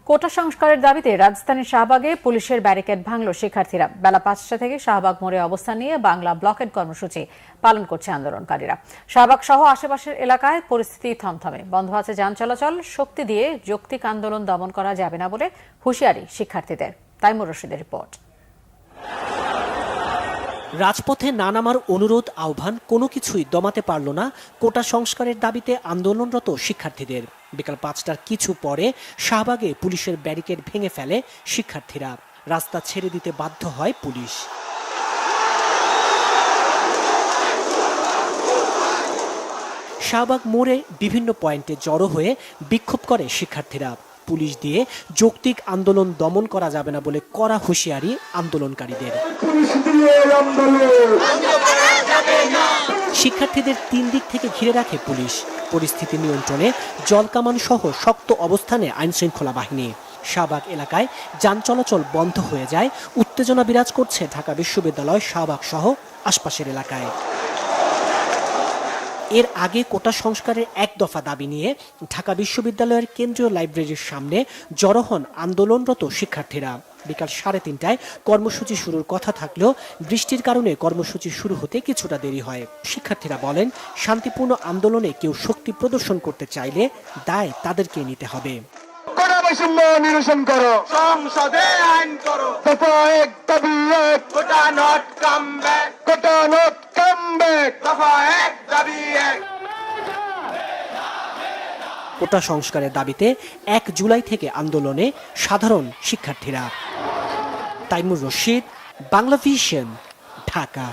কোটা সংস্কারের দাবিতে রাজধানীর শাহবাগে পুলিশের ব্যারিকেড ভাঙল শিক্ষার্থীরা। বেলা ৫টা থেকে শাহবাগ মোড়ে অবস্থান নিয়ে বাংলা ব্লকেড কর্মসূচি পালন করছে আন্দোলনকারীরা। শাহবাগ সহ আশেপাশের এলাকায় পরিস্থিতি থমথমে, বন্ধ আছে যান চলাচল। শক্তি দিয়ে যৌক্তিক আন্দোলন দমন করা যাবে না বলে হুঁশিয়ারি শিক্ষার্থীদের। তাইমুর রশিদের রিপোর্ট। রাজপথে না নামার অনুরোধ আহ্বান কোনো কিছুই দমাতে পারল না কোটা সংস্কারের দাবিতে আন্দোলনরত শিক্ষার্থীদের। বিকাল ৫টার কিছু পরে শাহবাগে পুলিশের ব্যারিকেড ভেঙে ফেলে শিক্ষার্থীরা। রাস্তা ছেড়ে দিতে বাধ্য হয় পুলিশ। শাহবাগ মোড়ে বিভিন্ন পয়েন্টে জড়ো হয়ে বিক্ষোভ করে শিক্ষার্থীরা। পুলিশ দিয়ে যৌক্তিক আন্দোলন দমন করা যাবে না বলে কড়া হুঁশিয়ারি আন্দোলনকারীদের। শিক্ষার্থীদের ৩ দিক থেকে ঘিরে রাখে পুলিশ। পরিস্থিতি নিয়ন্ত্রণে জলকামান সহ শক্ত অবস্থানে আইনশৃঙ্খলা বাহিনী। শাহবাগ এলাকায় যান চলাচল বন্ধ হয়ে যায়। উত্তেজনা বিরাজ করছে ঢাকা বিশ্ববিদ্যালয় শাহবাগ সহ আশপাশের এলাকায়। এর আগে কোটা সংস্কারের এক দফা দাবি নিয়ে ঢাকা বিশ্ববিদ্যালয়ের কেন্দ্রীয় লাইব্রেরির সামনে জড়ো হন আন্দোলনরত শিক্ষার্থীরা। বিকাল ৩:৩০টায় কর্মসূচি শুরুর কথা থাকলেও বৃষ্টির কারণে কর্মসূচি শুরু হতে কিছুটা দেরি হয়। শিক্ষার্থীরা বলেন, শান্তিপূর্ণ আন্দোলনে কেউ শক্তি প্রদর্শন করতে চাইলে দায় তাদেরকে নিতে হবে। নিরসন করো, সংসদে আইন করো, দফা এক দাবি এক, quota not come back, quota not come back, দফা এক দাবি এক। কোটা সংস্কারের দাবিতে ১ জুলাই থেকে আন্দোলনে সাধারণ শিক্ষার্থীরা। তাইমুর রশিদ, বাংলা ভিশন, ঢাকা।